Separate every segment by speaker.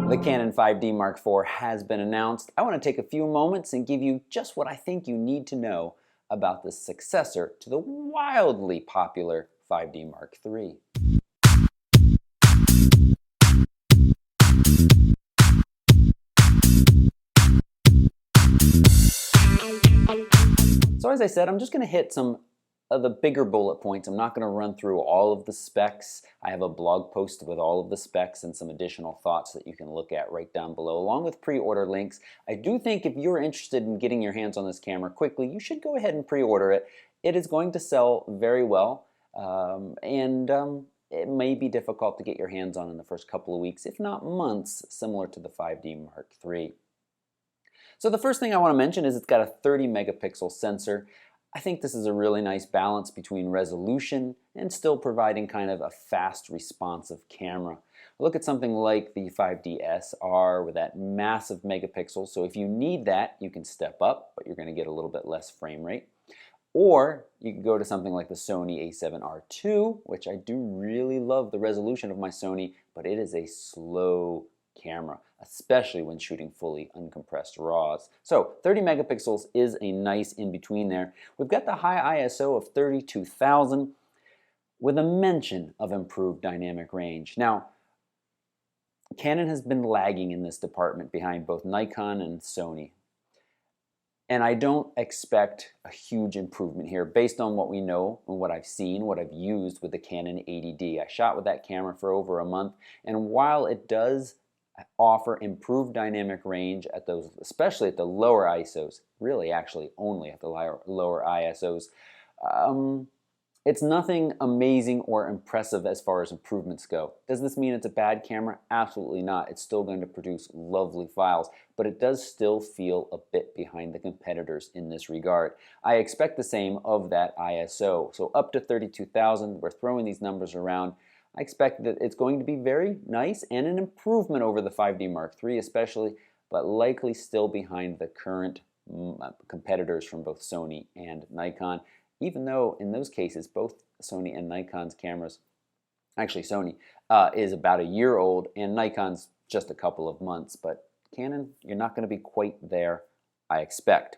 Speaker 1: The Canon 5D Mark IV has been announced. I want to take a few moments and give you just what I think you need to know about the successor to the wildly popular 5D Mark III. So as I said, I'm just going to hit some of the bigger bullet points. I'm not going to run through all of the specs. I have a blog post with all of the specs and some additional thoughts that you can look at right down below, along with pre-order links. I do think if you're interested in getting your hands on this camera quickly, you should go ahead and pre-order it. It is going to sell very well, and it may be difficult to get your hands on in the first couple of weeks, if not months, similar to the 5D Mark III. So the first thing I want to mention is it's got a 30 megapixel sensor. I think this is a really nice balance between resolution and still providing kind of a fast, responsive camera. Look at something like the 5DSR with that massive megapixel. So if you need that, you can step up, but you're going to get a little bit less frame rate. Or you can go to something like the Sony a7R II, which I do really love the resolution of my Sony, but it is a slow camera, especially when shooting fully uncompressed RAWs. So 30 megapixels is a nice in-between there. We've got the high ISO of 32,000 with a mention of improved dynamic range. Now, Canon has been lagging in this department behind both Nikon and Sony. And I don't expect a huge improvement here based on what we know and what I've seen, what I've used with the Canon 80D. I shot with that camera for over a month, and while it does offer improved dynamic range at those, especially at the lower ISOs, really actually only at the lower ISOs, it's nothing amazing or impressive as far as improvements go. Does this mean it's a bad camera? Absolutely not. It's still going to produce lovely files, but it does still feel a bit behind the competitors in this regard. I expect the same of that ISO. So up to 32,000, we're throwing these numbers around. I expect that it's going to be very nice and an improvement over the 5D Mark III especially, but likely still behind the current competitors from both Sony and Nikon, even though in those cases both Sony and Nikon's cameras, actually Sony, is about a year old and Nikon's just a couple of months, but Canon, you're not going to be quite there, I expect.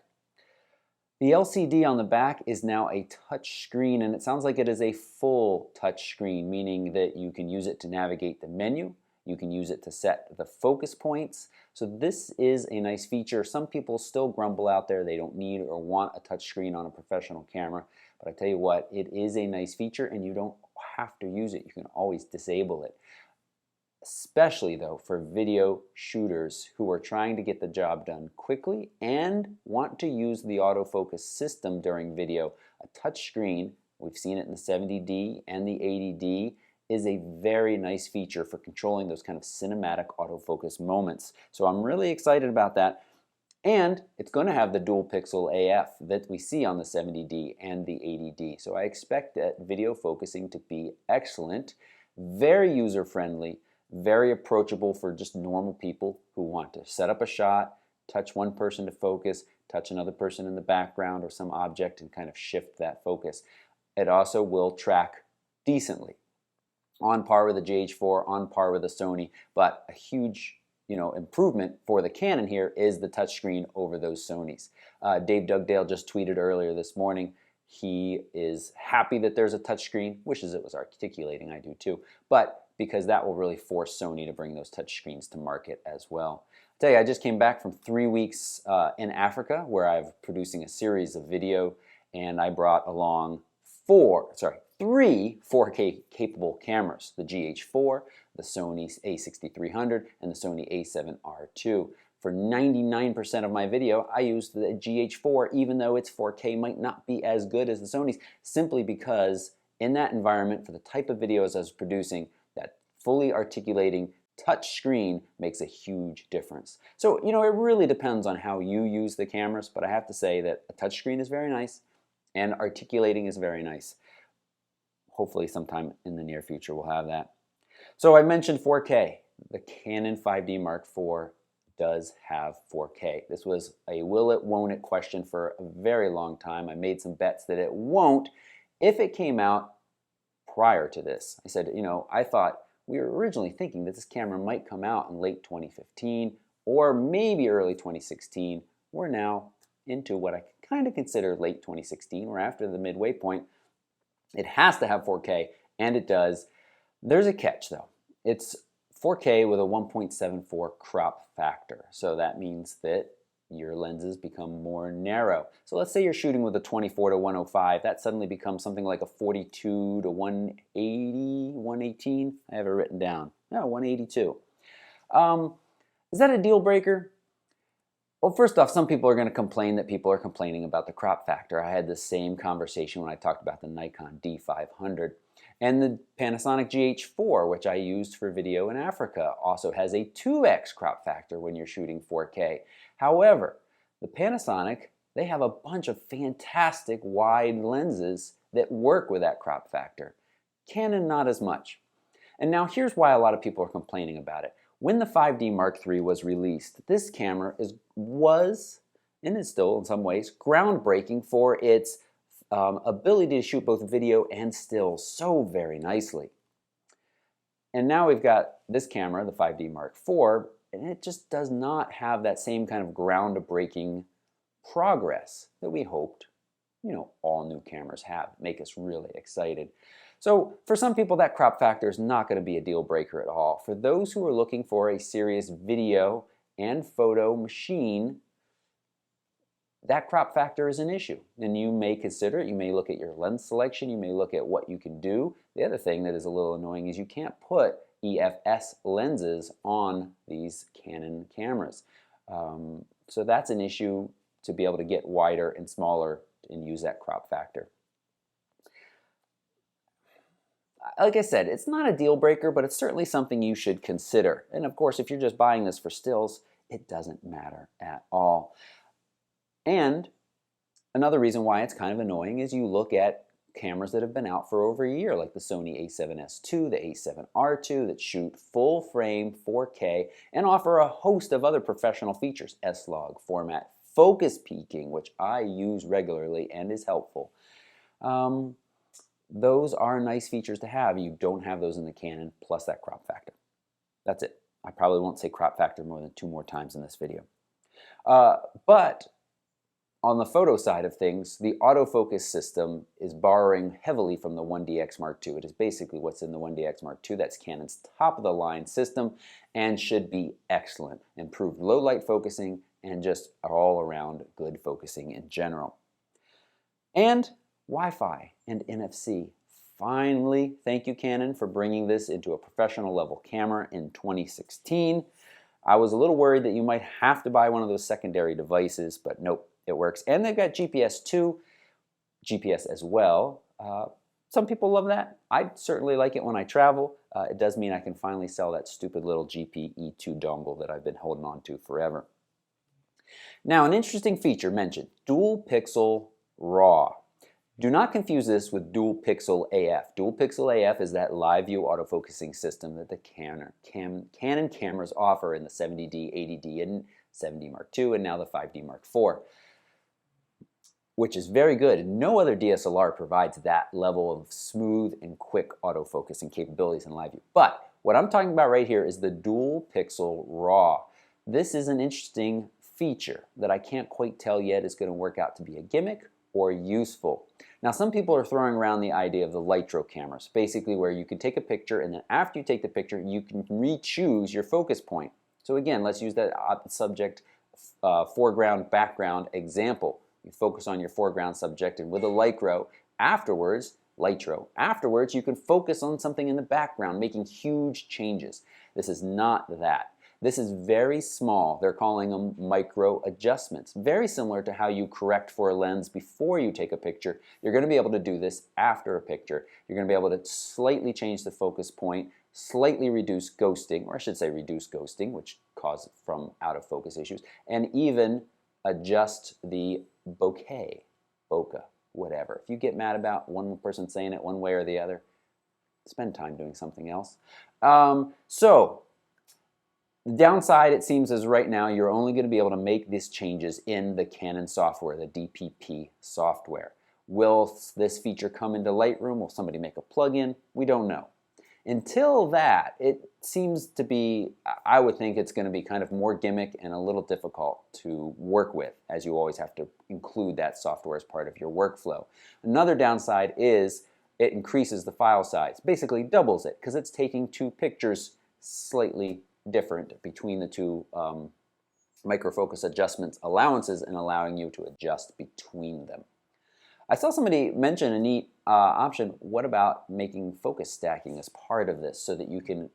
Speaker 1: The LCD on the back is now a touch screen, and it sounds like it is a full touch screen, meaning that you can use it to navigate the menu, you can use it to set the focus points. So this is a nice feature. Some people still grumble out there they don't need or want a touch screen on a professional camera, but I tell you what, it is a nice feature and you don't have to use it. You can always disable it. Especially though for video shooters who are trying to get the job done quickly and want to use the autofocus system during video. A touch screen, we've seen it in the 70D and the 80D, is a very nice feature for controlling those kind of cinematic autofocus moments. So I'm really excited about that. And it's going to have the dual pixel AF that we see on the 70D and the 80D. So I expect that video focusing to be excellent, very user-friendly, very approachable for just normal people who want to set up a shot, touch one person to focus, touch another person in the background or some object and kind of shift that focus. It also will track decently, on par with the GH4, on par with the Sony, but a huge improvement for the Canon here is the touchscreen over those Sonys. Dave Dugdale just tweeted earlier this morning, he is happy that there's a touchscreen, wishes it was articulating, I do too, but because that will really force Sony to bring those touchscreens to market as well. I tell you, I just came back from 3 weeks in Africa where I'm producing a series of video, and I brought along three 4K capable cameras, the GH4, the Sony a6300, and the Sony a7R II. For 99% of my video, I used the GH4, even though its 4K might not be as good as the Sony's, simply because in that environment, for the type of videos I was producing, that fully articulating touch screen makes a huge difference. So, it really depends on how you use the cameras, but I have to say that a touch screen is very nice and articulating is very nice. Hopefully sometime in the near future we'll have that. So I mentioned 4K. The Canon 5D Mark IV does have 4K. This was a will it, won't it question for a very long time. I made some bets that it won't if it came out prior to this. I said, I thought we were originally thinking that this camera might come out in late 2015 or maybe early 2016. We're now into what I kind of consider late 2016. We're after the midway point. It has to have 4K, and it does. There's a catch though. It's 4K with a 1.74 crop factor. So that means that your lenses become more narrow. So let's say you're shooting with a 24 to 105. That suddenly becomes something like a 42 to 180, 118. I have it written down. No, 182. Is that a deal breaker? Well, first off, some people are going to complain that people are complaining about the crop factor. I had the same conversation when I talked about the Nikon D500. And the Panasonic GH4, which I used for video in Africa, also has a 2x crop factor when you're shooting 4K. However, the Panasonic, they have a bunch of fantastic wide lenses that work with that crop factor. Canon, not as much. And now here's why a lot of people are complaining about it. When the 5D Mark III was released, this camera was, and is still in some ways, groundbreaking for its ability to shoot both video and stills so very nicely. And now we've got this camera, the 5D Mark IV, and it just does not have that same kind of groundbreaking progress that we hoped, all new cameras have. Make us really excited. So for some people, that crop factor is not going to be a deal breaker at all. For those who are looking for a serious video and photo machine, that crop factor is an issue. And you may consider it. You may look at your lens selection. You may look at what you can do. The other thing that is a little annoying is you can't put EFS lenses on these Canon cameras. So that's an issue to be able to get wider and smaller and use that crop factor. Like I said, it's not a deal breaker, but it's certainly something you should consider. And of course, if you're just buying this for stills, it doesn't matter at all. And another reason why it's kind of annoying is you look at cameras that have been out for over a year, like the Sony a7S II, the a7R II, that shoot full frame 4K and offer a host of other professional features, S-Log format, focus peaking, which I use regularly and is helpful. Those are nice features to have. You don't have those in the Canon, plus that crop factor. That's it. I probably won't say crop factor more than 2 more times in this video. But on the photo side of things, the autofocus system is borrowing heavily from the 1DX Mark II. It is basically what's in the 1DX Mark II. That's Canon's top-of-the-line system and should be excellent. Improved low-light focusing and just all-around good focusing in general. And Wi-Fi and NFC. Finally, thank you, Canon, for bringing this into a professional level camera in 2016. I was a little worried that you might have to buy one of those secondary devices, but nope, it works. And they've got GPS too, GPS as well. Some people love that. I certainly like it when I travel. It does mean I can finally sell that stupid little GPE2 dongle that I've been holding on to forever. Now, an interesting feature mentioned, dual pixel RAW. Do not confuse this with Dual Pixel AF. Dual Pixel AF is that live view autofocusing system that the Canon cameras offer in the 70D, 80D, and 7D Mark II, and now the 5D Mark IV, which is very good. No other DSLR provides that level of smooth and quick autofocusing capabilities in live view. But what I'm talking about right here is the Dual Pixel RAW. This is an interesting feature that I can't quite tell yet is going to work out to be a gimmick or useful. Now, some people are throwing around the idea of the Litro cameras, basically where you can take a picture and then after you take the picture, you can re-choose your focus point. So again, let's use that subject foreground background example. You focus on your foreground subject, and with a Litro, afterwards, you can focus on something in the background, making huge changes. This is not that. This is very small. They're calling them micro adjustments. Very similar to how you correct for a lens before you take a picture. You're going to be able to do this after a picture. You're going to be able to slightly change the focus point, slightly reduce ghosting, or I should say reduce ghosting, which causes from out of focus issues, and even adjust the bokeh, whatever. If you get mad about one person saying it one way or the other, spend time doing something else. The downside, it seems, is right now you're only going to be able to make these changes in the Canon software, the DPP software. Will this feature come into Lightroom? Will somebody make a plugin? We don't know. Until that, it seems to be, I would think it's going to be kind of more gimmick and a little difficult to work with, as you always have to include that software as part of your workflow. Another downside is it increases the file size, basically doubles it, because it's taking two pictures slightly different between the two microfocus adjustments allowances and allowing you to adjust between them. I saw somebody mention a neat option. What about making focus stacking as part of this so that you can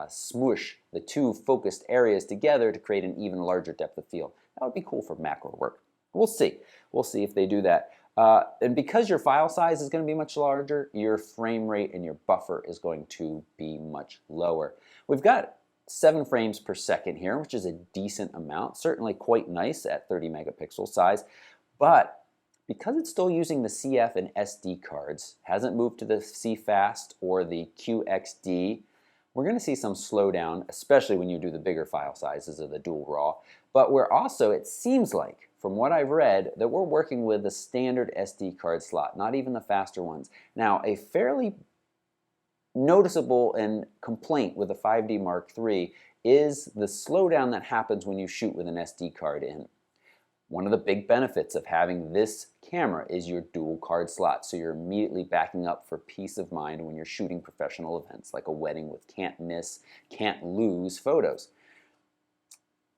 Speaker 1: smoosh the two focused areas together to create an even larger depth of field? That would be cool for macro work. We'll see. We'll see if they do that. And because your file size is going to be much larger, your frame rate and your buffer is going to be much lower. We've got 7 frames per second here, which is a decent amount, certainly quite nice at 30 megapixel size, but because it's still using the CF and SD cards, hasn't moved to the CFast or the QXD, we're going to see some slowdown, especially when you do the bigger file sizes of the dual RAW. But we're also, it seems like, from what I've read, that we're working with the standard SD card slot, not even the faster ones. Now, a fairly noticeable and complaint with the 5D Mark III is the slowdown that happens when you shoot with an SD card in. One of the big benefits of having this camera is your dual card slot, so you're immediately backing up for peace of mind when you're shooting professional events like a wedding with can't miss, can't lose photos.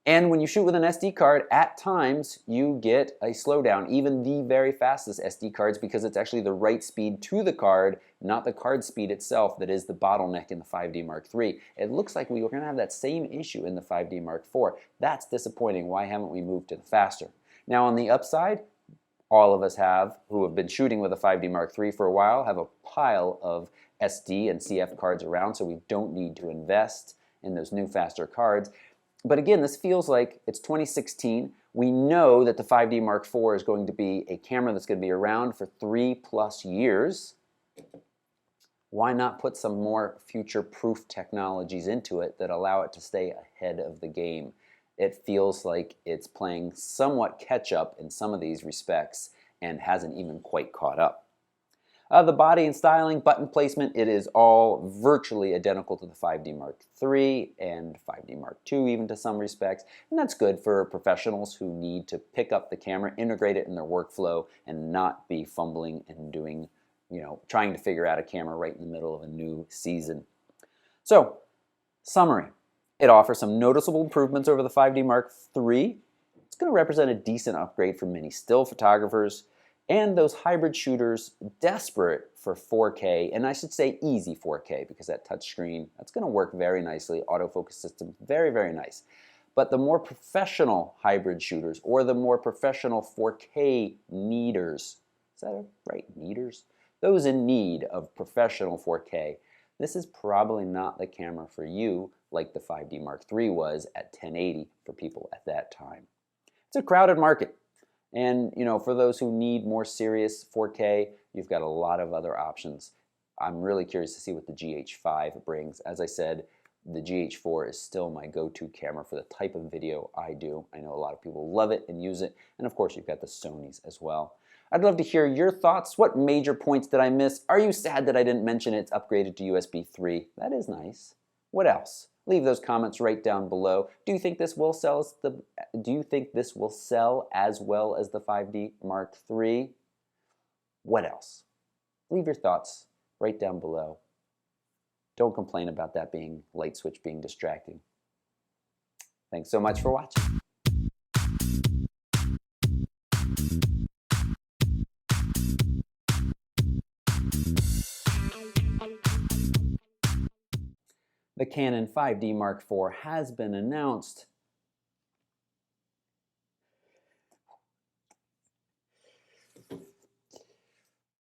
Speaker 1: And when you shoot with an SD card, at times you get a slowdown, even the very fastest SD cards, because it's actually the write speed to the card, not the card speed itself, that is the bottleneck in the 5D Mark III. It looks like we were going to have that same issue in the 5D Mark IV. That's disappointing. Why haven't we moved to the faster? Now on the upside, all of us who have been shooting with a 5D Mark III for a while, have a pile of SD and CF cards around, so we don't need to invest in those new faster cards. But again, this feels like it's 2016. We know that the 5D Mark IV is going to be a camera that's going to be around for 3+ years. Why not put some more future-proof technologies into it that allow it to stay ahead of the game? It feels like it's playing somewhat catch-up in some of these respects and hasn't even quite caught up. The body and styling, button placement, it is all virtually identical to the 5D Mark III and 5D Mark II even to some respects, and that's good for professionals who need to pick up the camera, integrate it in their workflow, and not be fumbling and doing, trying to figure out a camera right in the middle of a new season. So, summary. It offers some noticeable improvements over the 5D Mark III. It's going to represent a decent upgrade for many still photographers and those hybrid shooters desperate for 4K, and I should say easy 4K, because that touchscreen, that's going to work very nicely. Autofocus system, very, very nice. But the more professional hybrid shooters or the more professional 4K needers, is that right, needers? Those in need of professional 4K, this is probably not the camera for you like the 5D Mark III was at 1080 for people at that time. It's a crowded market. And for those who need more serious 4K, you've got a lot of other options. I'm really curious to see what the GH5 brings. As I said, the GH4 is still my go-to camera for the type of video I do. I know a lot of people love it and use it. And of course, you've got the Sonys as well. I'd love to hear your thoughts. What major points did I miss? Are you sad that I didn't mention it's upgraded to USB 3? That is nice. What else? Leave those comments right down below. Do you think this will sell as well as the 5D Mark III? What else? Leave your thoughts right down below. Don't complain about that light switch being distracting. Thanks so much for watching. The Canon 5D Mark IV has been announced.